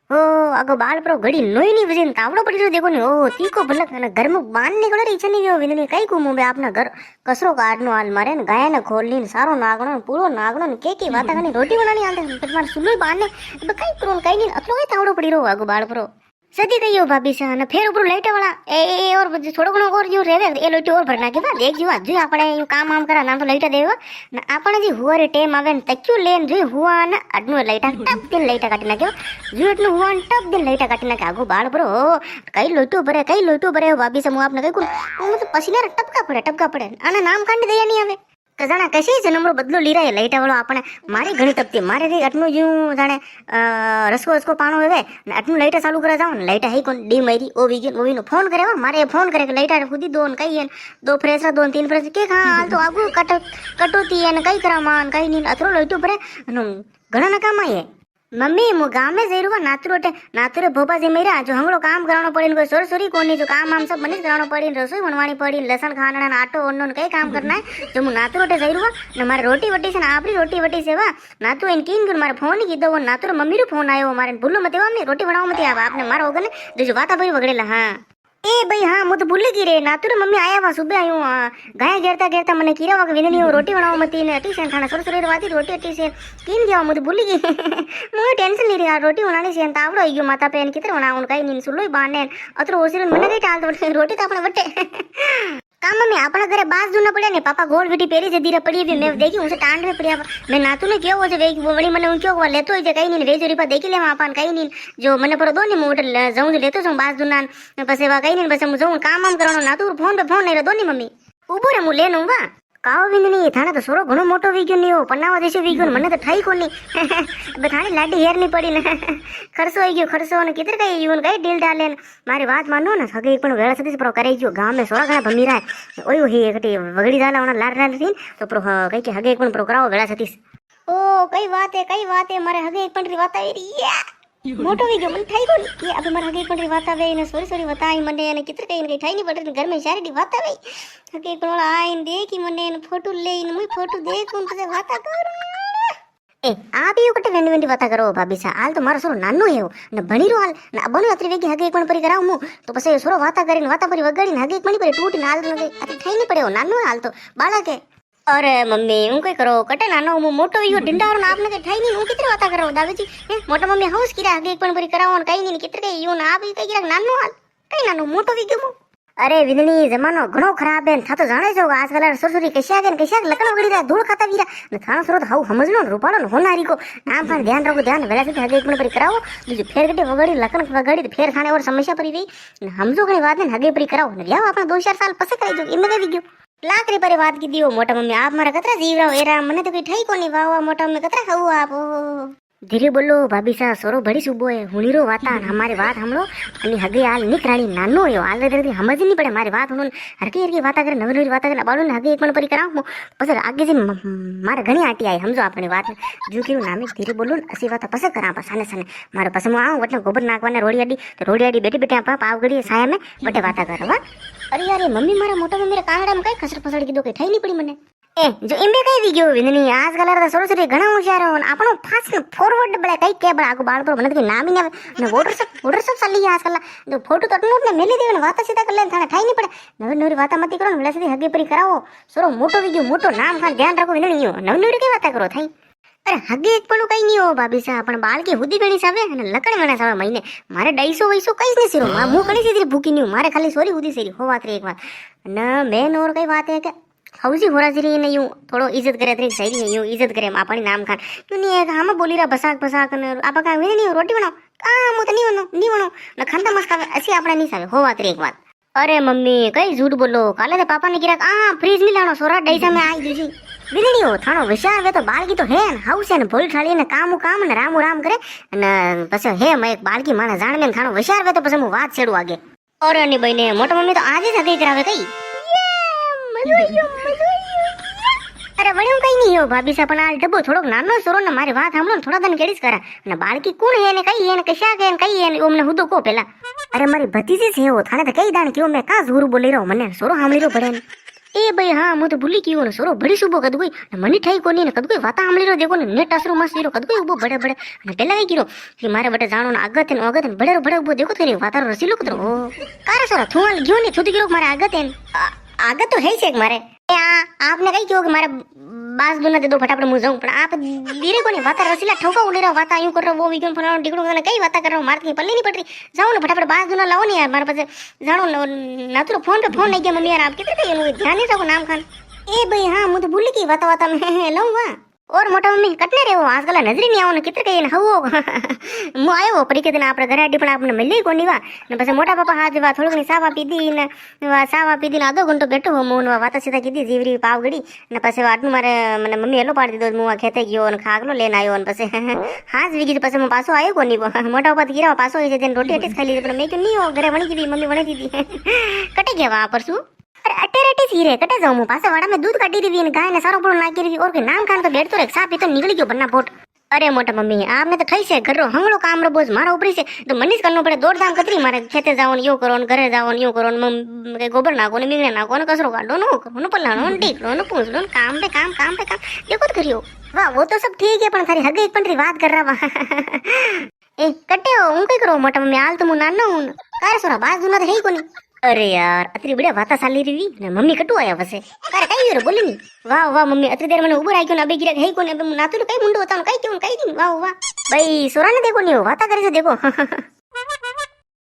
ओ अगो बाल पर घड़ी नोई नहीं वजन तावड़ो पड़ी रो देखो ने ओ तीको भलक ने घर में बांध निकलो रे इच्छा नहीं गयो विंदनी कई को मुंबे आपना घर कसरो काटनो हाल मारे ने गाय ने खोलनी ने सारो नागणो ने पूरो नागणो ने के वाता कनी रोटी बनानी आंदे पर मार सुलोई बांधने कई करो कई नहीं अतलो कई तावड़ो पड़ी रो अगो बाल पर सदी गई हो भाभी सा ने फेर ऊपर लाइट वाला ए और थोड़ो घणो और जो रेवे ए लाइट और भरना के बाद देख जो जो आपणे यो काम आम करा ना तो लाइट देवा ने आपणे जी हुआ रे टेम आवे ने तक्यू लेन जो हुआ ने अडनो लाइट टप दिन लाइट काटी नाख्यो जो एटनु हुआ ने टप दिन लाइट काटी नाख्या आगो बाळ परो कई लोटो भरे भाभी सा मु आपने कई को तो पसीना टपका पड़े आने नाम कांडी दया नहीं आवे जाने कशी जन्मरो बदलो ली रहा है लाइटा वालों आपने मारी घणी तपती मारे रे अटनु यूं जाने रसको पाणो हेवे अटनु लाइटा चालू करे जाओ लाइटा है कोन डी मारी ओ वीगन फोन करे मारे फोन करे लाइटा खुदी दोन कई है दो फ्रेश दोन तीन फ्रेश के खा हाल तो आगु कटोती है कई करा मान कई नी अतरो लाइटो भरे घणा न काम है मम्मी मु गांव में जई रुवा नातुरे भोपा जे मेरा जो हमरो काम करावनो पड़ी कोई सोरी कोनी जो काम हम सब बने करावनो पड़ी रसोई बनवानी पड़ी लसन खाना आटो ओनो कई काम करना है जो मु नातुरोटे जई रुवा न मारे रोटी वटी से आपरी रोटी वटी से वा नातु इन कीन गुन मारे फोन की दो वो नातुरे मम्मी रो फोन आयो मारे भूलो मत मम्मी रोटी बनाओ मत आप आपने मारो होगा ने जो बाता भई वगड़ेला हां ए भाई हाँ मु तो भूल गई रे नातुरे मम्मी आया वा सुबह आयो गाय घेरता मने कीरा वा विननी रोटी बनाओ मती ने अटी से खाना सोरी वाती रोटी अटी से कीन गया मु तो भूल गई मु टेंशन ले रही रोटी बनाने से तावड़ो आयो माता पेन कितर बनाउन कई नीन सुलोई बाने अतरो ओसिरन मने कई टाल दो रोटी तो अपने वटे काम में अपना घरे बास दूना पड़े ने पापा गोल बेटी पेरी से दीरा पड़ी भी मैं देखी उसे टांड में पड़िया मैं नातू ने क्यों वो जो वेग बड़ी मने उन क्यों लेतो है कई नहीं वेज रिपा देखी ले अपन कई नहीं जो मने पर दो नहीं मोट जाऊं जो लेतो सो बास दूना पसे वा कई नहीं बस मु जाऊं काम करनो नातू फोन पे फोन नहीं रे दो नहीं मम्मी ऊपर है मु लेनु वा काव विंदनी थाने तो सोरो घणो मोटो वीग्यो नहीं हो पन्नावा देशो वीग्यो मने तो ठाई कोनी बथाणी लाडी हेर नहीं पड़ी ने खर्चो आई गयो खर्चो ने कितर कई यून कई डील डाले मारी बात मानो ना सगे एक पण वेळा सतीस प्रो करे गयो गांव में सोरा घणा भमी रहा है ओयो हे एकटी वगड़ी जाला ओना लार थी तो प्रो कई के हगे एक पण प्रो कराओ वेळा सतीस ओ कई बात है मारे हगे एक पण री बात आई मोटो वीडियो मन ठाई कोनी ये अबे मार हगे पण री बात आवे ने सोरी बताई मने ने कितर कई ठाई नहीं पड़े घर में सारी डी बात आवे हगे पण वाला आइन देखी मने ने फोटो लेइन मुई फोटो देखूं पछे बात करू ए आप यो कटे वेंडी बात करो भाभी सा हाल तो मारो सोरो नानो हेव ने भणी रो हाल ना बनो अतरी वेगी हगे पण परी कराऊ मु तो पछे सोरो वाता करीने वाता परी वगाड़ी हगे पण परी टूटी नाल न अतरी ठाई नहीं पड़े नानो हाल तो बाला के अरे मम्मी हूँ कई करो कटे नानो मु मोटो यो ढिंडारो ना आपने ठाई नहीं हूँ कितरे बात करो दादाजी मोटा मम्मी हाउस किरा हगे पण परी कराओ कई नहीं कितरे यो ना आप कई किरा नानो हाल कई नानो मोटो वीग्यो मु अरे विंदनी जमानो घणो खराब है था तो जाने जो आजकल सुरसुरी कशा लकड़ वगड़ी रा धूल खाता वीरा न थाना सुरत हाउ समझलो रूपालो न होनारी को नाम पर ध्यान रखो ध्यान वेला से हगे पण परी कराओ जो फेर गटे वगड़ी लकड़ वगड़ी तो फेर खाने और समस्या परी गई हमजो घणी बात ने हगे परी कराओ न व्याव आपन 2-4 साल पसे कराई जो इमे वी गयो लाकरी परे बात की दियो मोटा मम्मी आप मारा कतरा जीव रहो एरा मने तो कोई ठाई कोनी वावा मोटा मम्मी कतरा खाऊ आप धीरे बोलो भाभी सा सोरो बड़ी सुबो है हुनीरो वाता हमारे बात हमलो अनि हगे हाल निकराणी नानो यो हाल रे समझ नहीं पड़े मारी बात हुन हरकी बात करे नवी बात करे बाळू हगे एक पण परी कराऊ पस आगे से मारे घणी आटी आई समझो अपनी बात जो कि नामे धीरे बोलो असी बात पस करा पसाने सने मारे पस मु आऊं वटने गोबर नाखवाने रोड़ी अडी बेटी आप पाव गड़ी साया में बटे बात करवा अरे मम्मी मारा मोटा में मेरे कांगड़ा में कई खसर पसड़ की दो कई ठाई नहीं पड़ी मने ए जो इमे कई वीडियो विंदनी आजकल रे सोरो घणा होशियार हो आपनो फास्ट फॉरवर्ड बळे कई के बळा आगो बाळ पर મને તો નામ ही ને વોટર सब चली आजकल जो फोटो तो अटनो ने मेली देवन वाता सीधा कर ले थाने ठाई नहीं पड़े नवी बात मत करो वेला सीधी हगे परी कराओ सोरो मोटो वीडियो मोटो नाम खान ध्यान रखो विंदनी नवी के बात करो थाई अरे हगे एक पण कई नहीं हो भाभी सा पण बाल की हुदी गणी सावे અને લકણ ગણા સાવે મહિને મારે 250 વૈસો કઈ જ નહીં સિરો હું કણી સીધી ભૂકી નહીં મારે ખાલી સોરી હુદી સેરી હો વાત રે એક વાત અને મેન और कई बात है कि हौजी होरा जरी ने यूं थोड़ो इज्जत करे तरी सही नहीं यूं इज्जत करे अपनी नाम खान क्यों नहीं है हम बोली रा बसाक ने आप का वे नहीं रोटी बनाओ का मु तो नहीं बनो न खंदा मस्त का ऐसी अपना नहीं सावे हो बात रे एक बात अरे मम्मी कई झूठ बोलो काले ते पापा ने गिरा फ्रिज नहीं लानो सोरा डैसा में आई दूजी विलड़ी हो थानो विचार वे तो बालकी तो है हाउस है ने भोल ठाली ने काम ने राम करे ने पछे हे मैं एक बालकी माने जाण में थानो विचार वे तो पछे मु बात छेड़ू आगे और नहीं बने मोटा मम्मी तो आज ही सगाई करावे कई अरे वणियों कई नहीं हो भाभी सा पण आ डब्बो थोड़ो नानो सोरो ने मारी बात हमलो थोड़ा दिन केडीस करा ने बालकी कोण है ने कई है ने कशा के ने कई है ने ओमने हुदो को पेला अरे मारी भतीजी छे हो थाने तो कई दान क्यों मैं का जोर बोली रहो मने सोरो हामली रो पड़े ए भाई हाँ मु तो भूली गयो सोरो बड़ी सुबो कद कोई मनी ठाई कोनी ने कद कोई वाता हमली रो देखो ने नेट असरो मस्त रो कद कोई उबो बड़े बड़े ने पेला कई कीरो कि मारे बटे जानो ने आगत ने अगत ने बड़े बड़े उबो देखो तेरी वाता रो रसीलो कतरो ओ कारे सोरा थुआल गयो ने थुदी कीरो मारे आगत है आगत तो है छे मारे ए आपने कई क्यों कि मारे बास दुना दे दो फटाफट मु जाऊं पण आप धीरे कोनी वाता रसीला ठोका उड़े रो वाता यूं कर रो वो विगन फलाणो टिकड़ो ने कई वाता कर रो मारती पल्ली नहीं पड़ रही जाओ ने फटाफट बास दुना लाओ ने यार मारे पास जानो नातरो फोन पे फोन नहीं गया मम्मी यार आप कितने कई ध्यान नहीं रखो नाम खान ए भाई हाँ मु तो भूल गई वाता वाता में लऊं वा और मोटा मम्मी कटने रे वो आजकल नजरी नहीं आओ ने कितने कई हवो मु आयो परी के दिन आपरे घरे आडी पण आपने मिली कोनी वा ने पछे मोटा पापा हाथ वा थोड़ी सावा पीदी ने सावा पीदी ने आधो घंटो बैठो मु ने वाता सीधा कीधी जीवरी पाव गड़ी ने पछे वाटनु मारे मने मम्मी हेलो पाडी दीधो मु खेते गयो ने खागलो लेने आयो ने पछे हाथ वीगी पछे मु पासो आयो कोनी मोटा पापा गिरा पासो ए दिन रोटी अटेस खाई ली पण मैं क्यों नहीं हो घरे वणी कीधी मम्मी वणी दीदी कटे गया वहां परसू अरे अटे सीरे कटे जाऊं मु पासे वाड़ा में दूध काटी दी ने गाय ने सारो पूरो नाखी दी और के नाम खान तो बैठ तो रे सा पी तो निकल गयो बन्ना पोट अरे मोटा मम्मी आपने तो ठई से घर रो हमलो काम रो बोझ मारा ऊपरी से तो मनीष करनो पड़े दौड़ धाम कतरी मारे खेते जाओ यो करो ने घरे जाओ यो करो ने के गोबर नाखो ने मींगणे नाखो ने कसरो काढो नो करो ने पल्लानो ने टीकरो ने पूछलो ने काम पे काम देखो तो करियो वाह वो तो सब ठीक है पण थारी हगे एक पंडरी बात कर रहा ए कटे हो हूं कई करो मोटा मम्मी हाल तो मु नानो हूं कारे सोरा बाज दुना तो है कोनी अरे यार अतरी बढ़िया वाता साली रही ने मम्मी कटू आया वसे कारे कई रे बोली नी वाह वाह मम्मी अतरी देर मने उबर आक्यो ने अबे गिरा है कोनी अबे नातु कई मुंडो होता कई क्यों कई नी वाह वाह भाई सोरा ने देखो नी वाता करे से देखो